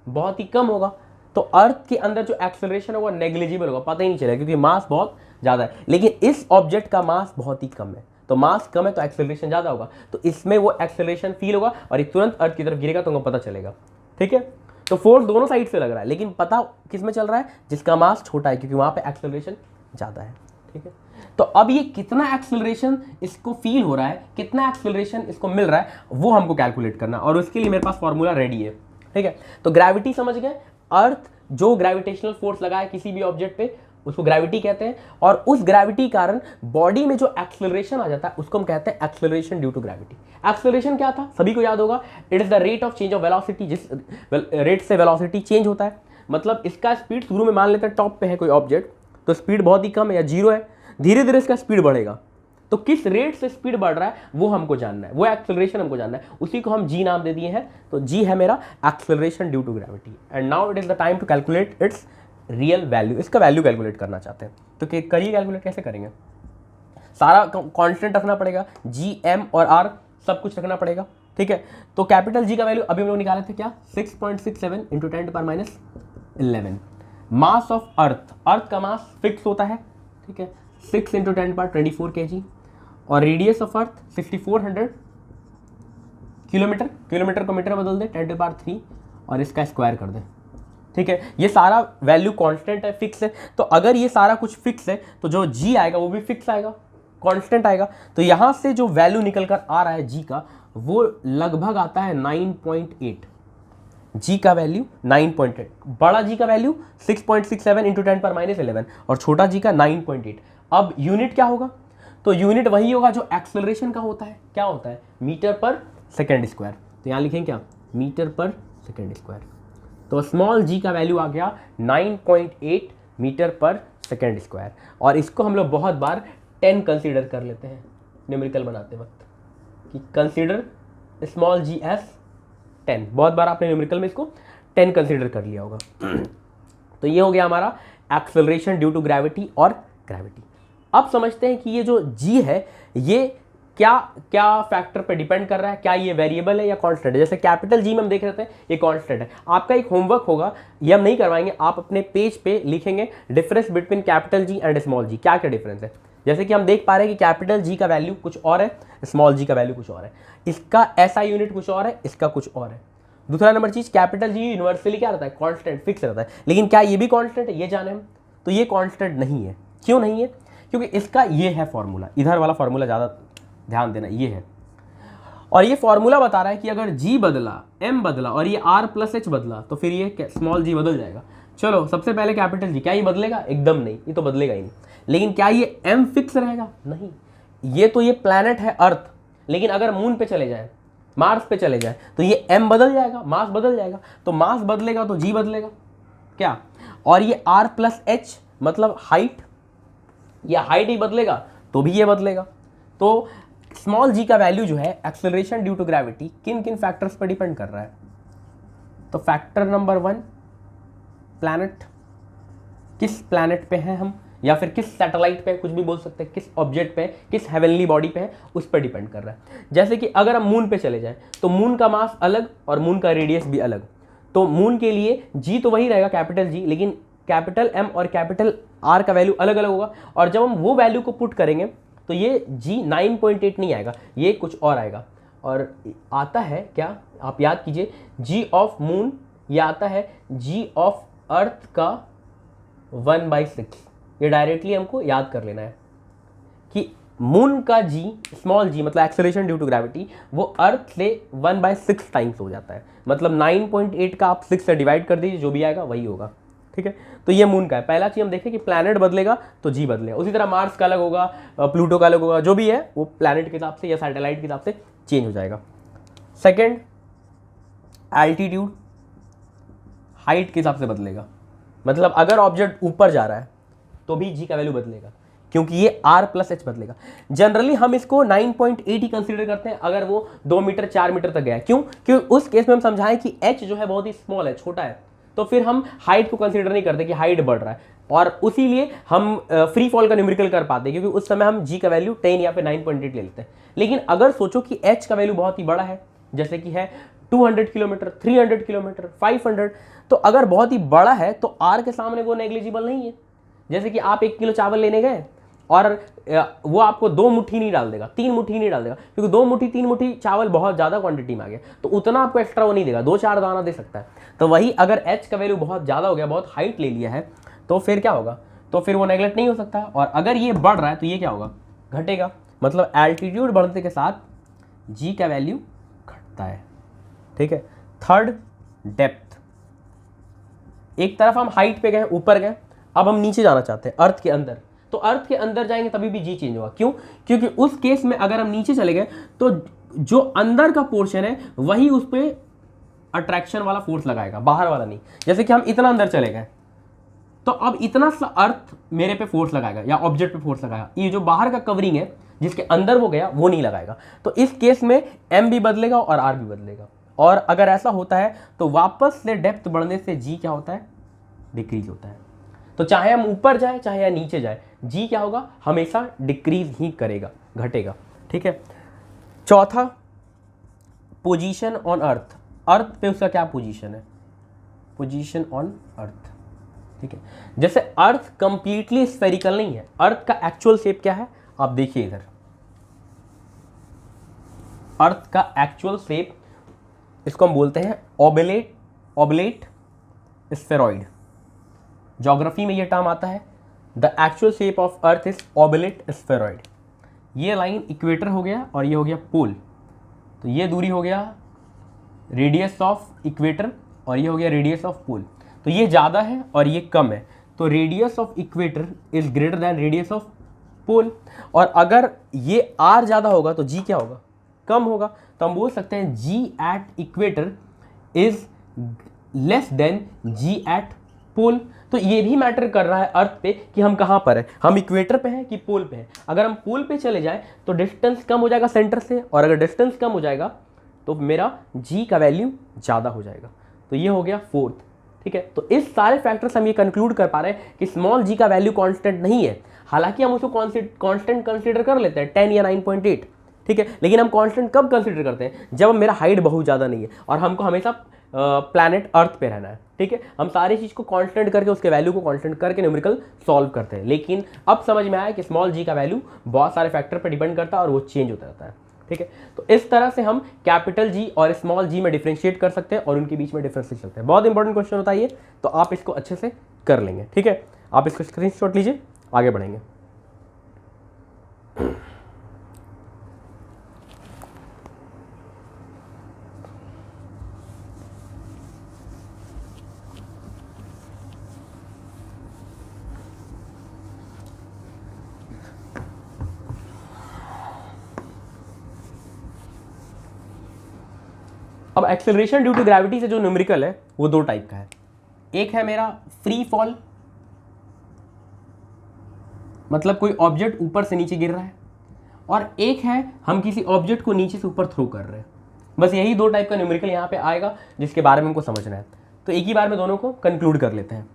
[SPEAKER 1] बहुत ही कम होगा। तो अर्थ के अंदर जो एक्सेलरेशन होगा नेग्लिजिबल होगा, पता ही नहीं चलेगा, क्योंकि मास बहुत ज्यादा है। लेकिन इस ऑब्जेक्ट का मास बहुत ही कम है, तो मास कम है तो एक्सेलरेशन ज्यादा होगा, तो इसमें वो एक्सेलरेशन फील होगा और ये तुरंत अर्थ की तरफ गिरेगा, तो उनको पता चलेगा, ठीक है। तो फोर्स दोनों साइड से लग रहा है, लेकिन पता किस में चल रहा है? जिसका मास छोटा है, क्योंकि वहां पे एक्सेलरेशन ज्यादा है, ठीक है। तो अब ये कितना एक्सेलरेशन इसको फील हो रहा है, कितना एक्सेलरेशन इसको मिल रहा है, वो हमको कैलकुलेट करना, और उसके लिए मेरे पास फॉर्मूला रेडी है, ठीक है। तो ग्रेविटी समझ गए, अर्थ जो ग्रेविटेशनल फोर्स लगा है किसी भी ऑब्जेक्ट पे उसको ग्रेविटी कहते हैं, और उस ग्रेविटी कारण बॉडी में जो एक्सेलरेशन आ जाता है उसको हम कहते हैं acceleration due to gravity. Acceleration क्या था? सभी को याद होगा, it is the rate of change of velocity, जिस रेट से वेलोसिटी चेंज होता है। मतलब इसका स्पीड शुरू में मान लेते हैं टॉप पे है कोई ऑब्जेक्ट, तो स्पीड बहुत ही कम है या जीरो है, धीरे धीरे इसका स्पीड बढ़ेगा, तो किस रेट से स्पीड बढ़ रहा है वो हमको जानना है, वो एक्सेलरेशन हमको जानना है, उसी को हम जी नाम दे दिए हैं। तो जी है मेरा acceleration due to gravity, and now it is the time to calculate its real value. इसका वैल्यू कैलकुलेट करना चाहते हैं तो करिए, कैलकुलेट कैसे करेंगे? सारा कांस्टेंट रखना पड़ेगा, जी, एम और आर सब कुछ रखना पड़ेगा, ठीक है। तो कैपिटल जी का वैल्यू अभी हम लोग निकाले थे क्या? 6.67 इंटू 10⁻11। मास ऑफ अर्थ, अर्थ का मास फिक्स होता है, ठीक है, 6 इंटू 10⁻24 kg, और radius of earth 6400 kilometre, kilometre को मीटर बदल दे 10⁻3 और इसका स्क्वायर कर दे, ठीक है। ये सारा वैल्यू कांस्टेंट है, फिक्स है। तो अगर ये सारा कुछ फिक्स है तो जो जी आएगा वो भी फिक्स आएगा, कांस्टेंट आएगा। तो यहां से जो वैल्यू निकल कर आ रहा है जी का, वो लगभग आता है 9.8। जी का वैल्यू 9.8, बड़ा जी का वैल्यू 6.67 इंटू 10⁻11 और छोटा जी का 9.8। अब यूनिट क्या होगा? तो यूनिट वही होगा जो एक्सेलरेशन का होता है, क्या होता है? मीटर पर सेकेंड स्क्वायर। तो यहाँ लिखेंगे क्या? मीटर पर सेकेंड स्क्वायर। तो स्मॉल जी का वैल्यू आ गया 9.8 मीटर पर सेकेंड स्क्वायर, और इसको हम लोग बहुत बार 10 कंसीडर कर लेते हैं न्यूमेरिकल बनाते वक्त, कि कंसीडर स्मॉल जी एस 10। बहुत बार आपने न्यूमेरिकल में इसको 10 कंसीडर कर लिया होगा। तो ये हो गया हमारा एक्सेलरेशन ड्यू टू ग्रेविटी और ग्रेविटी। अब समझते हैं कि ये जो जी है ये क्या क्या फैक्टर पे डिपेंड कर रहा है, क्या ये वेरिएबल है या कांस्टेंट है। जैसे कैपिटल जी में हम देख रहे थे ये कांस्टेंट है। आपका एक होमवर्क होगा, ये हम नहीं करवाएंगे, आप अपने पेज पे लिखेंगे difference between capital G and small G, क्या क्या डिफरेंस है। जैसे कि हम देख पा रहे हैं कि कैपिटल जी का वैल्यू कुछ और है, स्मॉल जी का वैल्यू कुछ और है, इसका ऐसा यूनिट कुछ और है, इसका कुछ और है। दूसरा नंबर चीज, कैपिटल जी यूनिवर्सली क्या रहता है? कांस्टेंट, फिक्स रहता है। लेकिन क्या ये भी कांस्टेंट है? ये जाने हम, तो ये कांस्टेंट नहीं है। क्यों नहीं है? क्योंकि इसका ये है फॉर्मूला, इधर वाला फॉर्मूला ज़्यादा ध्यान देना, ये है, और ये फॉर्मूला बता रहा है कि अगर g बदला, m बदला और ये r प्लस h बदला तो फिर ये स्मॉल g बदल जाएगा। चलो सबसे पहले कैपिटल जी, क्या ये बदलेगा? एकदम नहीं, ये तो बदलेगा ही नहीं। लेकिन क्या ये m फिक्स रहेगा? नहीं। ये तो ये प्लैनेट है अर्थ, लेकिन अगर मून पे चले जाए, मार्स पे चले जाए, तो ये m बदल जाएगा, मास बदल जाएगा। तो मास बदलेगा तो g बदलेगा क्या, और ये r प्लस h मतलब हाइट, या हाइट ही बदलेगा तो भी ये बदलेगा। तो स्मॉल g का वैल्यू जो है एक्सेलरेशन ड्यू टू ग्रेविटी किन किन फैक्टर्स पर डिपेंड कर रहा है। तो फैक्टर नंबर 1, प्लैनेट, किस प्लैनेट पे हैं हम, या फिर किस सैटेलाइट पे, कुछ भी बोल सकते हैं, किस ऑब्जेक्ट पे, किस हेवनली बॉडी पे है, उस पर डिपेंड कर रहा है। जैसे कि अगर हम मून पे चले जाएं तो मून का मास अलग और मून का रेडियस भी अलग। तो मून के लिए जी तो वही रहेगा कैपिटल जी, लेकिन कैपिटल एम और कैपिटल आर का वैल्यू अलग अलग होगा। और जब हम वो वैल्यू को पुट करेंगे तो ये जी 9.8 नहीं आएगा, ये कुछ और आएगा। और आता है क्या, आप याद कीजिए, जी ऑफ मून, ये आता है जी ऑफ अर्थ का 1/6। ये डायरेक्टली हमको याद कर लेना है कि मून का जी, स्मॉल जी मतलब एक्सेलरेशन ड्यू टू ग्रेविटी, वो अर्थ से 1/6 टाइम्स हो जाता है। मतलब 9.8 का आप 6 से डिवाइड कर दीजिए, जो भी आएगा वही होगा। ठीक है, तो ये मून का है। पहला चीज हम देखें कि प्लैनेट बदलेगा तो जी बदलेगा। उसी तरह मार्स का अलग होगा, प्लूटो का अलग होगा, जो भी है वो प्लैनेट के हिसाब से या सैटेलाइट के हिसाब से चेंज हो जाएगा। सेकेंड, एल्टीट्यूड, हाइट के हिसाब से बदलेगा। मतलब अगर ऑब्जेक्ट ऊपर जा रहा है तो भी जी का वैल्यू बदलेगा, क्योंकि ये r प्लस एच बदलेगा। जनरली हम इसको 9.8 ही कंसीडर करते हैं अगर वो 2 मीटर 4 मीटर तक गया है। क्यों? क्योंकि उस केस में हम समझाएं कि h जो है बहुत ही स्मॉल है, छोटा है, तो फिर हम हाइट को कंसीडर नहीं करते कि हाइट बढ़ रहा है, और उसीलिए हम फ्री फॉल का न्यूमेरिकल कर पाते हैं, क्योंकि उस समय हम g का वैल्यू 10 या फिर 9.8 ले लेते हैं। लेकिन अगर सोचो कि h का वैल्यू बहुत ही बड़ा है, जैसे कि है 200 किलोमीटर, 300 किलोमीटर, 500, तो अगर बहुत ही बड़ा है तो r के सामने वो नेग्लिजिबल नहीं है। जैसे कि आप 1 किलो चावल लेने गए और वो आपको 2 मुट्ठी नहीं डाल देगा, 3 मुट्ठी नहीं डाल देगा, क्योंकि 2 मुट्ठी 3 मुट्ठी चावल बहुत ज़्यादा क्वांटिटी में आ गया, तो उतना आपको एक्स्ट्रा वो नहीं देगा, 2-4 दाना दे सकता है। तो वही अगर h का वैल्यू बहुत ज़्यादा हो गया, बहुत हाइट ले लिया है, तो फिर क्या होगा, तो फिर वो नेगलेक्ट नहीं हो सकता। और अगर ये बढ़ रहा है तो ये क्या होगा, घटेगा। मतलब एल्टीट्यूड बढ़ने के साथ g का वैल्यू घटता है। ठीक है। Third, depth. एक तरफ हम हाइट पे गए, ऊपर गए, अब हम नीचे जाना चाहते हैं अर्थ के अंदर, तो अर्थ के अंदर जाएंगे तभी भी जी चेंज होगा। क्यों? क्योंकि उस केस में अगर हम नीचे चले गए तो जो अंदर का पोर्शन है वही उस पर अट्रैक्शन वाला फोर्स लगाएगा, बाहर वाला नहीं। जैसे कि हम इतना अंदर चले गए तो अब इतना सा अर्थ मेरे पे फोर्स लगाएगा या ऑब्जेक्ट पे फोर्स लगाएगा, ये जो बाहर का कवरिंग है जिसके अंदर वो गया वो नहीं लगाएगा। तो इस केस में एम भी बदलेगा और आर भी बदलेगा। और अगर ऐसा होता है तो वापस से डेप्थ बढ़ने से जी क्या होता है, डिक्रीज होता है। तो चाहे हम ऊपर जाए चाहे या नीचे जाए, जी क्या होगा, हमेशा डिक्रीज ही करेगा, घटेगा। ठीक है। चौथा, पोजीशन ऑन अर्थ। अर्थ पे उसका क्या पोजीशन है, पोजीशन ऑन अर्थ। ठीक है। जैसे अर्थ कंप्लीटली स्फेरिकल नहीं है, अर्थ का एक्चुअल शेप क्या है आप देखिए इधर, अर्थ का एक्चुअल शेप, इसको हम बोलते हैं ऑबलेट स्फेरॉइड। ज्योग्राफी में ये टर्म आता है, the actual shape of earth is oblate spheroid. ये लाइन इक्वेटर हो गया और ये हो गया पोल, तो ये दूरी हो गया रेडियस ऑफ इक्वेटर और ये हो गया रेडियस ऑफ पोल। तो ये ज़्यादा है और ये कम है, तो radius of equator is greater than radius of pole. और अगर ये आर ज़्यादा होगा तो जी क्या होगा, कम होगा। तो हम बोल सकते हैं g at equator is less than g at pole. तो ये भी मैटर कर रहा है अर्थ पे कि हम कहाँ पर हैं, हम इक्वेटर पे हैं कि पोल पे हैं। अगर हम पोल पे चले जाएं तो डिस्टेंस कम हो जाएगा सेंटर से, और अगर डिस्टेंस कम हो जाएगा तो मेरा जी का वैल्यू ज़्यादा हो जाएगा। तो ये हो गया फोर्थ। ठीक है। तो इस सारे फैक्टर्स हम ये कंक्लूड कर पा रहे हैं कि स्मॉल जी का वैल्यू कांस्टेंट नहीं है। हालांकि हम उसको कांस्टेंट कंसीडर कर लेते हैं 10 या 9.8, ठीक है, लेकिन हम कांस्टेंट कब कंसीडर करते हैं, जब मेरा हाइट बहुत ज़्यादा नहीं है और हमको हमेशा प्लैनेट अर्थ पे रहना है। ठीक है। हम सारी चीज़ को कांस्टेंट करके, उसके वैल्यू को कांस्टेंट करके न्यूमेरिकल सॉल्व करते हैं। लेकिन अब समझ में आया कि स्मॉल जी का वैल्यू बहुत सारे फैक्टर पर डिपेंड करता है और वो चेंज होता रहता है। ठीक है। तो इस तरह से हम कैपिटल जी और स्मॉल जी में डिफ्रेंशिएट कर सकते हैं और उनके बीच में डिफरेंस लिख सकते हैं। बहुत इंपॉर्टेंट क्वेश्चन होता है ये, तो आप इसको अच्छे से कर लेंगे। ठीक है। आप इसको स्क्रीनशॉट लीजिए, आगे बढ़ेंगे। अब एक्सेलरेशन ड्यू टू ग्रेविटी से जो न्यूमेरिकल है वो दो टाइप का है। एक है मेरा फ्री फॉल, मतलब कोई ऑब्जेक्ट ऊपर से नीचे गिर रहा है, और एक है हम किसी ऑब्जेक्ट को नीचे से ऊपर थ्रो कर रहे हैं। बस यही दो टाइप का न्यूमेरिकल यहाँ पे आएगा जिसके बारे में हमको समझना है। तो एक ही बार में दोनों को कंक्लूड कर लेते हैं।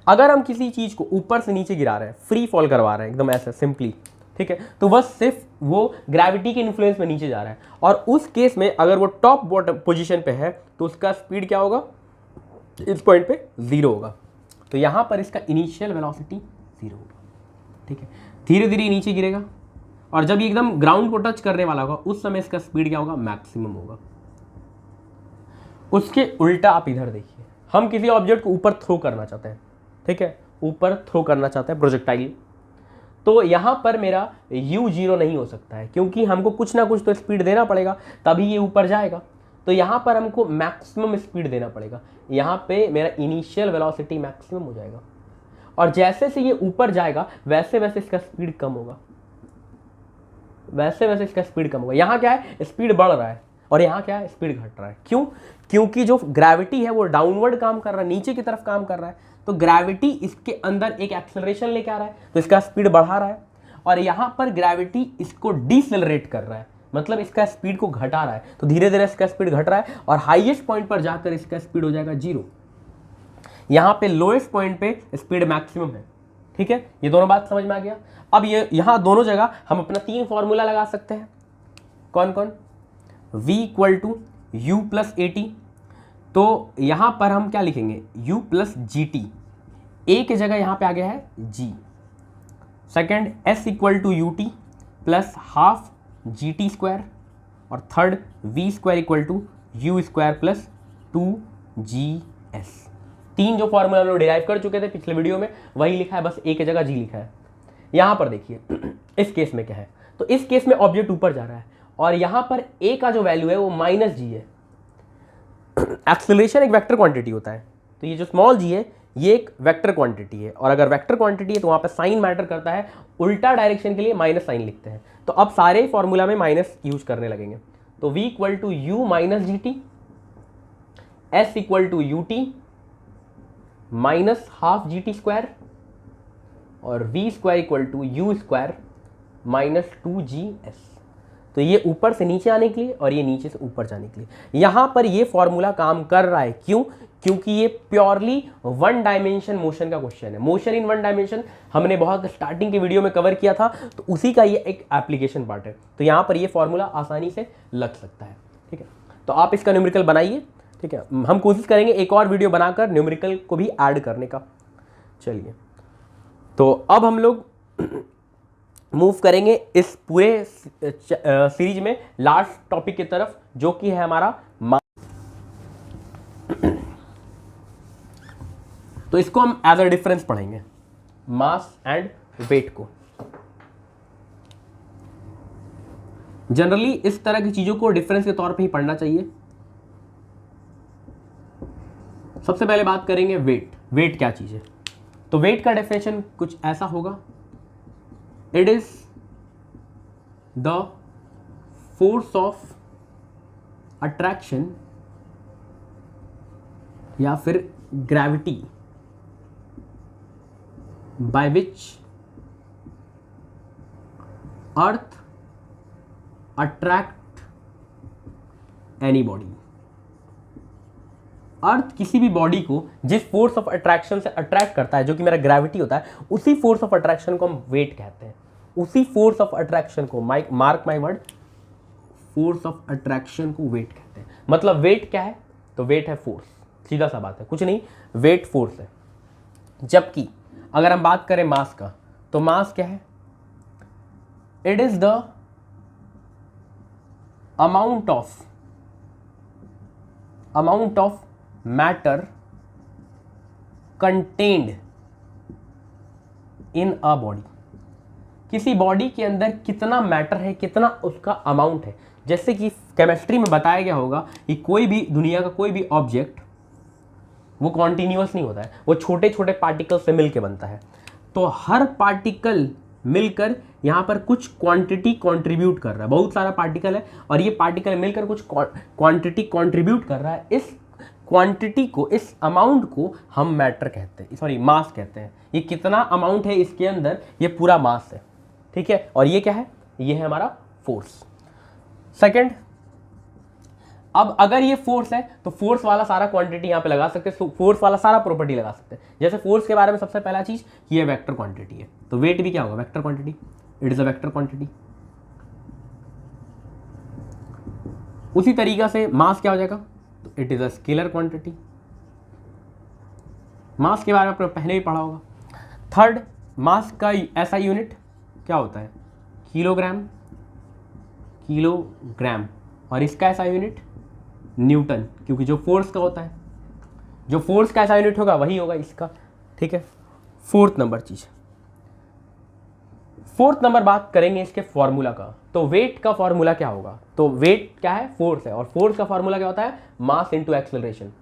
[SPEAKER 1] अगर हम किसी चीज़ को ऊपर से नीचे गिरा रहे हैं, फ्री फॉल करवा रहे हैं एकदम ऐसे सिंपली, ठीक है, तो बस सिर्फ वो ग्रेविटी के इन्फ्लुएंस में नीचे जा रहा है, और उस केस में अगर वो टॉप बॉटम पोजीशन पे है तो उसका स्पीड क्या होगा, इस पॉइंट पे 0 होगा। तो यहाँ पर इसका इनिशियल वेलोसिटी 0 होगा, ठीक है। धीरे धीरे नीचे गिरेगा, और जब ये एकदम ग्राउंड को टच करने वाला होगा उस समय इसका स्पीड क्या होगा, मैक्सिमम होगा। उसके उल्टा आप इधर देखिए, हम किसी ऑब्जेक्ट को ऊपर थ्रो करना चाहते हैं, ठीक है, ऊपर थ्रो करना चाहते हैं प्रोजेक्टाइल, तो यहाँ पर मेरा u 0 नहीं हो सकता है, क्योंकि हमको कुछ ना कुछ तो स्पीड देना पड़ेगा तभी ये ऊपर जाएगा। तो यहाँ पर हमको मैक्सिमम स्पीड देना पड़ेगा, यहाँ पे मेरा इनिशियल वेलोसिटी मैक्सिमम हो जाएगा, और जैसे से ये ऊपर जाएगा वैसे वैसे इसका स्पीड कम होगा, वैसे वैसे इसका स्पीड कम होगा। यहाँ क्या है, स्पीड बढ़ रहा है, और यहाँ क्या है, स्पीड घट रहा है। क्यों? क्योंकि जो ग्रेविटी है वो डाउनवर्ड काम कर रहा है, नीचे की तरफ काम कर रहा है, तो ग्रेविटी इसके अंदर एक एक्सेलरेशन लेके आ रहा है, तो इसका स्पीड बढ़ा रहा है, और यहाँ पर ग्रेविटी इसको डिसेलरेट कर रहा है, मतलब इसका स्पीड को घटा रहा है। तो धीरे धीरे इसका स्पीड घट रहा है, और हाईएस्ट पॉइंट पर जाकर इसका स्पीड हो जाएगा 0। यहाँ पे लोएस्ट पॉइंट पे स्पीड मैक्सिमम है, ठीक है। ये दोनों बात समझ में आ गया। अब ये यहाँ दोनों जगह हम अपना 3 फॉर्मूला लगा सकते हैं। कौन कौन? v equal to u plus a t, तो यहाँ पर हम क्या लिखेंगे, u plus g t, a की जगह यहाँ पे आ गया है g। Second s equal to u t plus half g t square, और third v square equal to u square plus 2gs। 3 जो फॉर्मूला हम लोग डिराइव कर चुके थे पिछले वीडियो में वही लिखा है, बस ए की जगह g लिखा है। यहाँ पर देखिए इस केस में क्या है, तो इस केस में ऑब्जेक्ट ऊपर जा रहा है, और यहाँ पर a का जो वैल्यू है वो -g है। एक्सेलरेशन एक वेक्टर क्वांटिटी होता है, तो ये जो स्मॉल g है ये एक वेक्टर क्वांटिटी है, और अगर वेक्टर क्वांटिटी है तो वहाँ पे साइन मैटर करता है, उल्टा डायरेक्शन के लिए माइनस साइन लिखते हैं। तो अब सारे फॉर्मूला में माइनस यूज करने लगेंगे। तो v equal to u minus g t, s equal to u t minus half g t square, और v square equal to u square minus 2gs। तो ये ऊपर से नीचे आने के लिए और ये नीचे से ऊपर जाने के लिए यहाँ पर ये फॉर्मूला काम कर रहा है। क्यों? क्योंकि ये प्योरली 1 डायमेंशन मोशन का क्वेश्चन है। मोशन इन 1 डायमेंशन हमने बहुत स्टार्टिंग के वीडियो में कवर किया था, तो उसी का ये एक एप्लीकेशन पार्ट है। तो यहाँ पर ये फॉर्मूला आसानी से लग सकता है, ठीक है। तो आप इसका न्यूमेरिकल बनाइए, ठीक है। हम कोशिश करेंगे एक और वीडियो बनाकर न्यूमेरिकल को भी ऐड करने का। चलिए, तो अब हम लोग मूव करेंगे इस पूरे सीरीज में लास्ट टॉपिक की तरफ, जो कि है हमारा मास। तो इसको हम एज अ डिफरेंस पढ़ेंगे, मास एंड वेट को। जनरली इस तरह की चीजों को डिफरेंस के तौर पे ही पढ़ना चाहिए। सबसे पहले बात करेंगे वेट। वेट क्या चीज है? तो वेट का डेफिनेशन कुछ ऐसा होगा, it is the force of attraction या फिर gravity by which earth attract any body. Earth किसी भी बॉडी को जिस फोर्स ऑफ अट्रैक्शन से अट्रैक्ट करता है, जो कि मेरा ग्रेविटी होता है, उसी फोर्स ऑफ अट्रैक्शन को हम वेट कहते हैं। उसी फोर्स ऑफ अट्रैक्शन को, mark my word, force of attraction को वेट कहते हैं। मतलब वेट क्या है? तो वेट है फोर्स, सीधा सा बात है, कुछ नहीं, वेट फोर्स है। जबकि अगर हम बात करें मास का, तो मास क्या है? It is the amount of matter contained in a body. किसी बॉडी के अंदर कितना मैटर है, कितना उसका अमाउंट है। जैसे कि केमिस्ट्री में बताया गया होगा कि कोई भी दुनिया का कोई भी ऑब्जेक्ट वो कॉन्टिन्यूअस नहीं होता है, वो छोटे छोटे पार्टिकल से मिलके बनता है। तो हर पार्टिकल मिलकर यहाँ पर कुछ क्वांटिटी कंट्रीब्यूट कर रहा है, बहुत सारा पार्टिकल है और ये पार्टिकल मिलकर कुछ क्वांटिटी कंट्रीब्यूट कर रहा है, इस क्वांटिटी को, इस अमाउंट को हम मैटर कहते हैं, सॉरी मास कहते हैं। ये कितना अमाउंट है इसके अंदर, ये पूरा मास है, ठीक है। और ये क्या है, ये है हमारा फोर्स। सेकंड, अब अगर ये फोर्स है तो फोर्स वाला सारा क्वांटिटी यहाँ पे लगा सकते हैं, फोर्स वाला सारा प्रॉपर्टी लगा सकते हैं। जैसे फोर्स के बारे में सबसे पहला चीज ये वेक्टर क्वांटिटी है, तो वेट भी क्या होगा, vector quantity, it is a vector quantity. उसी तरीका से मास क्या हो जाएगा, तो it is a scalar quantity. Mass के बारे में आपने पहले भी पढ़ा होगा। थर्ड, मास का ऐसा यूनिट क्या होता है, किलोग्राम, किलोग्राम, और इसका ऐसा यूनिट न्यूटन, क्योंकि जो फोर्स का होता है, जो फोर्स का ऐसा यूनिट होगा वही होगा इसका, ठीक है। फोर्थ नंबर चीज, फोर्थ नंबर बात करेंगे इसके फॉर्मूला का। तो वेट का फॉर्मूला क्या होगा, तो वेट क्या है, फोर्स है, और फोर्स का फॉर्मूला क्या होता है, मास इनटू एक्सेलरेशन।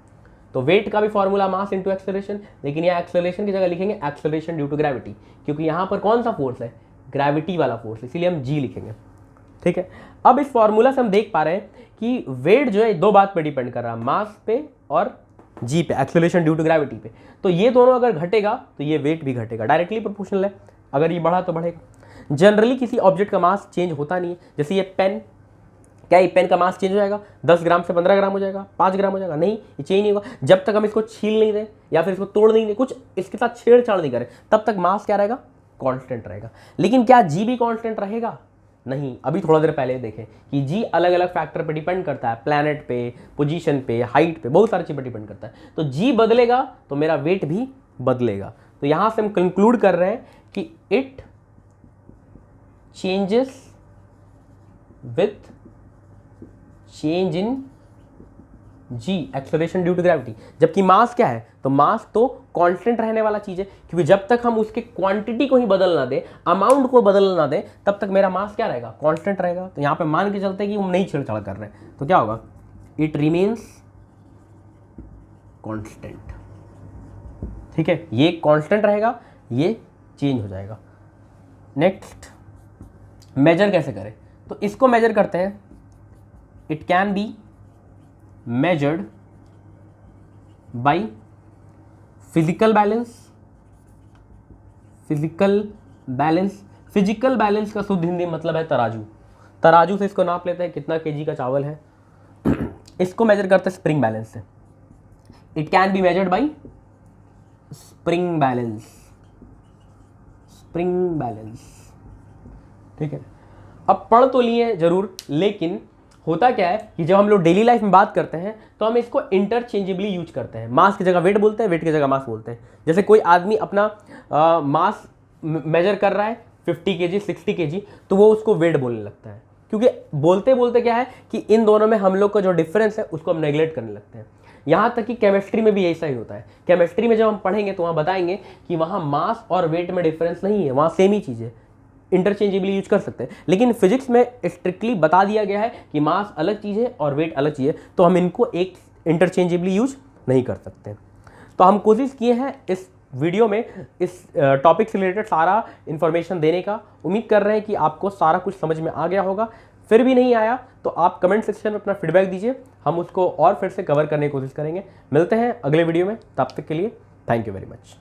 [SPEAKER 1] तो वेट का भी फॉर्मूला मास इनटू एक्सेलरेशन, लेकिन यहाँ एक्सेलरेशन की जगह लिखेंगे एक्सेलरेशन ड्यू टू ग्रेविटी, क्योंकि यहाँ पर कौन सा फोर्स है, ग्रेविटी वाला फोर्स, इसीलिए हम जी लिखेंगे, ठीक है। अब इस फॉर्मूला से हम देख पा रहे हैं कि वेट जो है दो बात पे डिपेंड कर रहा है, मास पे और जी पे, एक्सेलरेशन ड्यू टू ग्रेविटी पे। तो ये दोनों अगर घटेगा तो ये वेट भी घटेगा, डायरेक्टली प्रोपोर्शनल है, अगर ये बढ़ा तो बढ़ेगा। जनरली किसी ऑब्जेक्ट का मास चेंज होता नहीं है, जैसे ये पेन, क्या ये पेन का मास चेंज हो जाएगा, 10 ग्राम से 15 ग्राम हो जाएगा, 5 ग्राम हो जाएगा, नहीं, ये चेंज नहीं होगा। जब तक हम इसको छील नहीं दें या फिर इसको तोड़ नहीं दें, कुछ इसके साथ छेड़छाड़ नहीं करें, तब तक मास क्या रहेगा, कांस्टेंट रहेगा। लेकिन क्या जी भी कांस्टेंट रहेगा, नहीं। अभी थोड़ा देर पहले देखें कि जी अलग अलग फैक्टर पे डिपेंड करता है, प्लैनेट पे, पोजीशन पे, हाइट पे, बहुत सारी चीज़ पे डिपेंड करता है। तो जी बदलेगा तो मेरा वेट भी बदलेगा। तो यहां से हम कंक्लूड कर रहे हैं कि it changes with change in g, acceleration due to gravity. जबकि मास क्या है, तो मास तो कांस्टेंट रहने वाला चीज है, क्योंकि जब तक हम उसके क्वांटिटी को ही बदल ना दे, अमाउंट को बदल ना दे, तब तक मेरा मास क्या रहेगा, कांस्टेंट रहेगा। तो यहाँ पे मान के चलते हैं कि हम नहीं छेड़छाड़ कर रहे हैं, तो क्या होगा, इट रिमेन्स कांस्टेंट, ठीक है। ये कांस्टेंट रहेगा, ये चेंज हो जाएगा। नेक्स्ट, मेजर कैसे करें, तो इसको मेजर करते हैं। It can be measured by physical balance, physical balance, physical balance का शुद्ध हिंदी मतलब है तराजू। तराजू से इसको नाप लेते हैं कितना केजी का चावल है। इसको मेजर करते हैं स्प्रिंग बैलेंस से। It can be measured by spring balance, spring balance, ठीक है। अब पढ़ तो लिए जरूर, लेकिन होता क्या है कि जब हम लोग डेली लाइफ में बात करते हैं तो हम इसको इंटरचेंजेबली यूज करते हैं। मास की जगह वेट बोलते हैं, वेट की जगह मास बोलते हैं। जैसे कोई आदमी अपना मास मेजर कर रहा है 50 kg 60 kg, तो वो उसको वेट बोलने लगता है, क्योंकि बोलते बोलते क्या है कि इन दोनों में हम लोग का जो डिफरेंस है उसको हम नेगलेक्ट करने लगते हैं। यहाँ तक कि केमिस्ट्री में भी ऐसा ही होता है। केमिस्ट्री में जब हम पढ़ेंगे तो वहाँ बताएंगे कि वहाँ मास और वेट में डिफरेंस नहीं है, वहाँ सेम ही चीज़ है, इंटरचेंजेबली यूज कर सकते हैं। लेकिन फिजिक्स में स्ट्रिक्टली बता दिया गया है कि मास अलग चीज़ है और वेट अलग चीज़ है, तो हम इनको एक इंटरचेंजेबली यूज नहीं कर सकते। तो हम कोशिश किए हैं इस वीडियो में इस टॉपिक से रिलेटेड सारा इन्फॉर्मेशन देने का। उम्मीद कर रहे हैं कि आपको सारा कुछ समझ में आ गया होगा। फिर भी नहीं आया तो आप कमेंट सेक्शन में अपना फीडबैक दीजिए, हम उसको और फिर से कवर करने की कोशिश करेंगे। मिलते हैं अगले वीडियो में, तब तक के लिए थैंक यू वेरी मच।